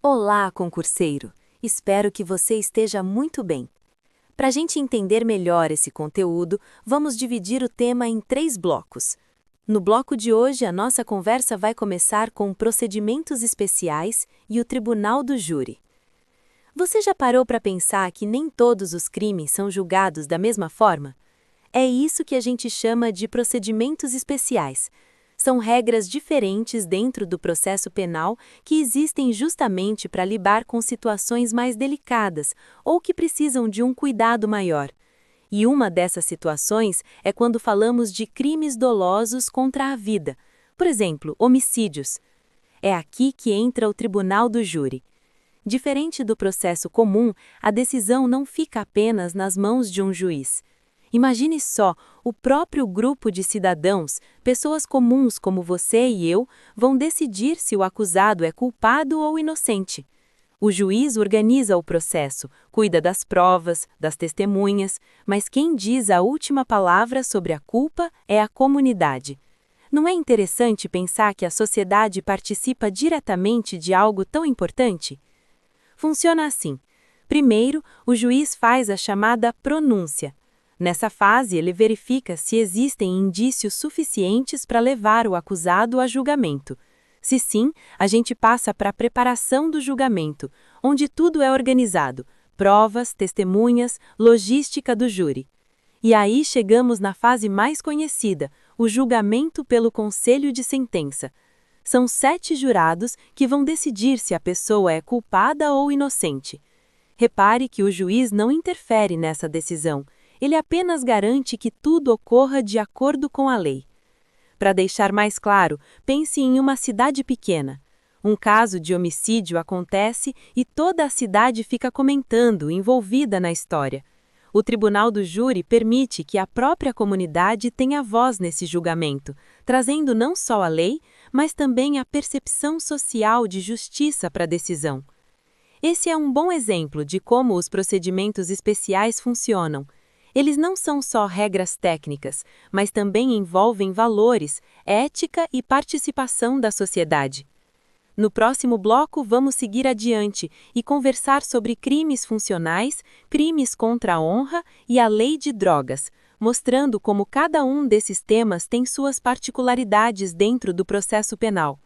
Olá, concurseiro! Espero que você esteja muito bem. Para a gente entender melhor esse conteúdo, vamos dividir o tema em 3 blocos. No bloco de hoje, a nossa conversa vai começar com procedimentos especiais e o Tribunal do Júri. Você já parou para pensar que nem todos os crimes são julgados da mesma forma? É isso que a gente chama de procedimentos especiais. São regras diferentes dentro do processo penal que existem justamente para lidar com situações mais delicadas ou que precisam de um cuidado maior. E uma dessas situações é quando falamos de crimes dolosos contra a vida, por exemplo, homicídios. É aqui que entra o Tribunal do Júri. Diferente do processo comum, a decisão não fica apenas nas mãos de um juiz. Imagine só, o próprio grupo de cidadãos, pessoas comuns como você e eu, vão decidir se o acusado é culpado ou inocente. O juiz organiza o processo, cuida das provas, das testemunhas, mas quem diz a última palavra sobre a culpa é a comunidade. Não é interessante pensar que a sociedade participa diretamente de algo tão importante? Funciona assim. Primeiro, o juiz faz a chamada pronúncia. Nessa fase, ele verifica se existem indícios suficientes para levar o acusado a julgamento. Se sim, a gente passa para a preparação do julgamento, onde tudo é organizado: provas, testemunhas, logística do júri. E aí chegamos na fase mais conhecida, o julgamento pelo conselho de sentença. São 7 jurados que vão decidir se a pessoa é culpada ou inocente. Repare que o juiz não interfere nessa decisão. Ele apenas garante que tudo ocorra de acordo com a lei. Para deixar mais claro, pense em uma cidade pequena. Um caso de homicídio acontece e toda a cidade fica comentando, envolvida na história. O Tribunal do Júri permite que a própria comunidade tenha voz nesse julgamento, trazendo não só a lei, mas também a percepção social de justiça para a decisão. Esse é um bom exemplo de como os procedimentos especiais funcionam. Eles não são só regras técnicas, mas também envolvem valores, ética e participação da sociedade. No próximo bloco, vamos seguir adiante e conversar sobre crimes funcionais, crimes contra a honra e a lei de drogas, mostrando como cada um desses temas tem suas particularidades dentro do processo penal.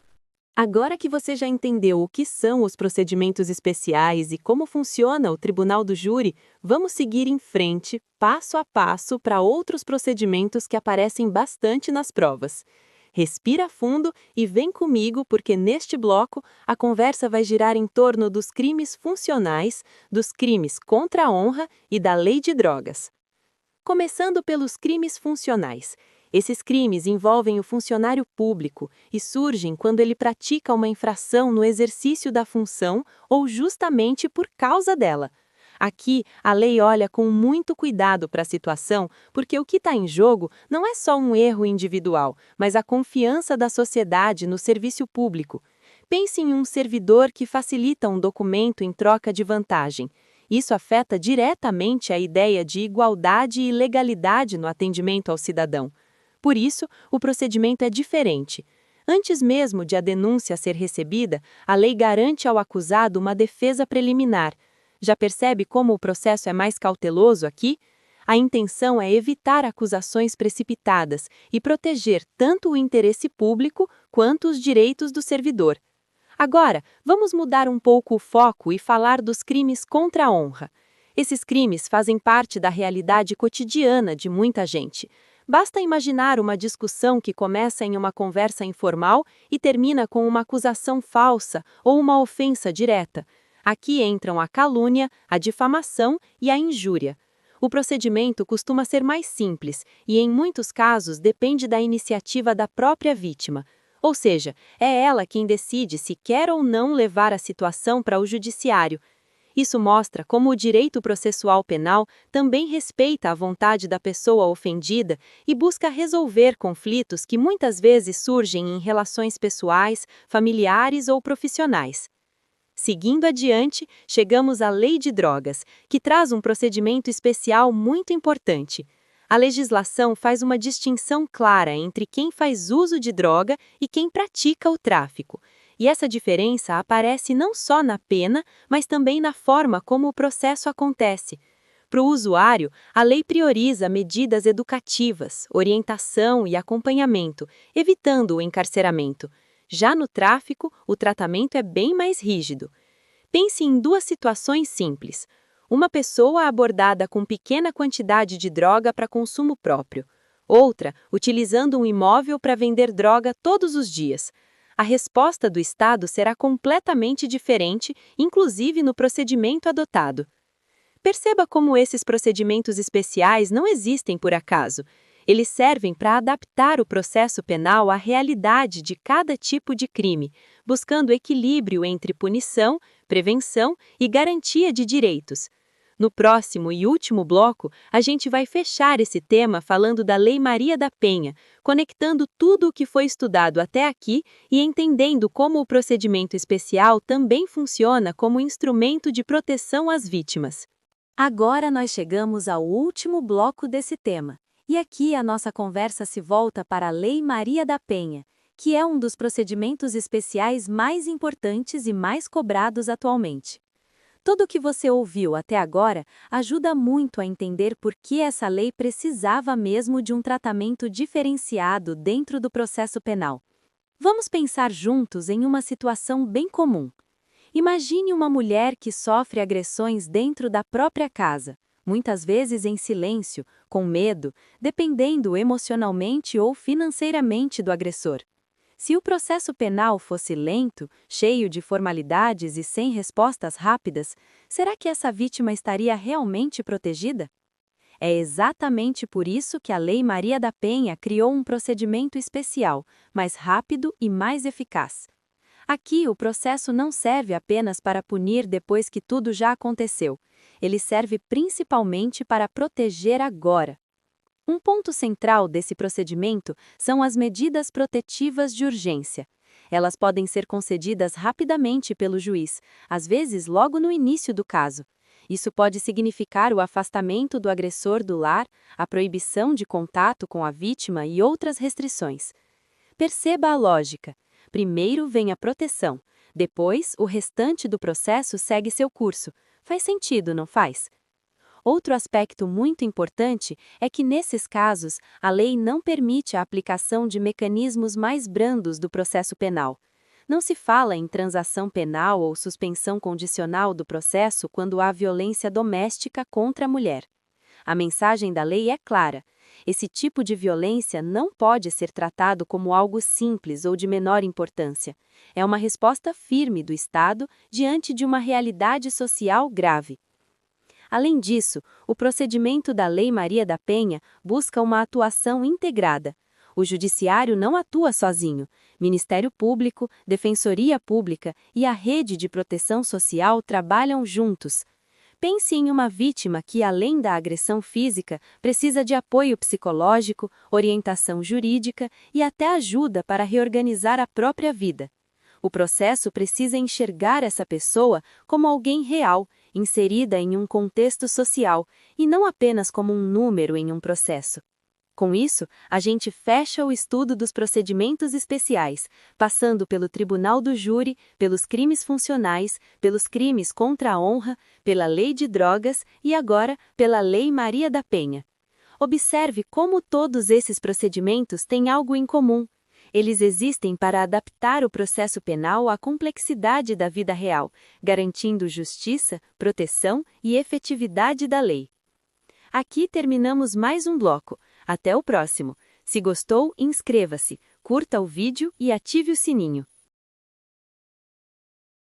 Agora que você já entendeu o que são os procedimentos especiais e como funciona o Tribunal do Júri, vamos seguir em frente, passo a passo, para outros procedimentos que aparecem bastante nas provas. Respira fundo e vem comigo, porque neste bloco a conversa vai girar em torno dos crimes funcionais, dos crimes contra a honra e da lei de drogas. Começando pelos crimes funcionais. Esses crimes envolvem o funcionário público e surgem quando ele pratica uma infração no exercício da função ou justamente por causa dela. Aqui, a lei olha com muito cuidado para a situação, porque o que está em jogo não é só um erro individual, mas a confiança da sociedade no serviço público. Pense em um servidor que facilita um documento em troca de vantagem. Isso afeta diretamente a ideia de igualdade e legalidade no atendimento ao cidadão. Por isso, o procedimento é diferente. Antes mesmo de a denúncia ser recebida, a lei garante ao acusado uma defesa preliminar. Já percebe como o processo é mais cauteloso aqui? A intenção é evitar acusações precipitadas e proteger tanto o interesse público quanto os direitos do servidor. Agora, vamos mudar um pouco o foco e falar dos crimes contra a honra. Esses crimes fazem parte da realidade cotidiana de muita gente. Basta imaginar uma discussão que começa em uma conversa informal e termina com uma acusação falsa ou uma ofensa direta. Aqui entram a calúnia, a difamação e a injúria. O procedimento costuma ser mais simples e, em muitos casos, depende da iniciativa da própria vítima. Ou seja, é ela quem decide se quer ou não levar a situação para o judiciário. Isso mostra como o direito processual penal também respeita a vontade da pessoa ofendida e busca resolver conflitos que muitas vezes surgem em relações pessoais, familiares ou profissionais. Seguindo adiante, chegamos à Lei de Drogas, que traz um procedimento especial muito importante. A legislação faz uma distinção clara entre quem faz uso de droga e quem pratica o tráfico. E essa diferença aparece não só na pena, mas também na forma como o processo acontece. Para o usuário, a lei prioriza medidas educativas, orientação e acompanhamento, evitando o encarceramento. Já no tráfico, o tratamento é bem mais rígido. Pense em duas situações simples. Uma pessoa abordada com pequena quantidade de droga para consumo próprio. Outra, utilizando um imóvel para vender droga todos os dias. A resposta do Estado será completamente diferente, inclusive no procedimento adotado. Perceba como esses procedimentos especiais não existem por acaso. Eles servem para adaptar o processo penal à realidade de cada tipo de crime, buscando equilíbrio entre punição, prevenção e garantia de direitos. No próximo e último bloco, a gente vai fechar esse tema falando da Lei Maria da Penha, conectando tudo o que foi estudado até aqui e entendendo como o procedimento especial também funciona como instrumento de proteção às vítimas. Agora nós chegamos ao último bloco desse tema. E aqui a nossa conversa se volta para a Lei Maria da Penha, que é um dos procedimentos especiais mais importantes e mais cobrados atualmente. Tudo o que você ouviu até agora ajuda muito a entender por que essa lei precisava mesmo de um tratamento diferenciado dentro do processo penal. Vamos pensar juntos em uma situação bem comum. Imagine uma mulher que sofre agressões dentro da própria casa, muitas vezes em silêncio, com medo, dependendo emocionalmente ou financeiramente do agressor. Se o processo penal fosse lento, cheio de formalidades e sem respostas rápidas, será que essa vítima estaria realmente protegida? É exatamente por isso que a Lei Maria da Penha criou um procedimento especial, mais rápido e mais eficaz. Aqui, o processo não serve apenas para punir depois que tudo já aconteceu. Ele serve principalmente para proteger agora. Um ponto central desse procedimento são as medidas protetivas de urgência. Elas podem ser concedidas rapidamente pelo juiz, às vezes logo no início do caso. Isso pode significar o afastamento do agressor do lar, a proibição de contato com a vítima e outras restrições. Perceba a lógica. Primeiro vem a proteção, depois o restante do processo segue seu curso. Faz sentido, não faz? Outro aspecto muito importante é que, nesses casos, a lei não permite a aplicação de mecanismos mais brandos do processo penal. Não se fala em transação penal ou suspensão condicional do processo quando há violência doméstica contra a mulher. A mensagem da lei é clara. Esse tipo de violência não pode ser tratado como algo simples ou de menor importância. É uma resposta firme do Estado diante de uma realidade social grave. Além disso, o procedimento da Lei Maria da Penha busca uma atuação integrada. O Judiciário não atua sozinho. Ministério Público, Defensoria Pública e a Rede de Proteção Social trabalham juntos. Pense em uma vítima que, além da agressão física, precisa de apoio psicológico, orientação jurídica e até ajuda para reorganizar a própria vida. O processo precisa enxergar essa pessoa como alguém real, inserida em um contexto social, e não apenas como um número em um processo. Com isso, a gente fecha o estudo dos procedimentos especiais, passando pelo Tribunal do Júri, pelos crimes funcionais, pelos crimes contra a honra, pela Lei de Drogas e agora pela Lei Maria da Penha. Observe como todos esses procedimentos têm algo em comum. Eles existem para adaptar o processo penal à complexidade da vida real, garantindo justiça, proteção e efetividade da lei. Aqui terminamos mais um bloco. Até o próximo. Se gostou, inscreva-se, curta o vídeo e ative o sininho.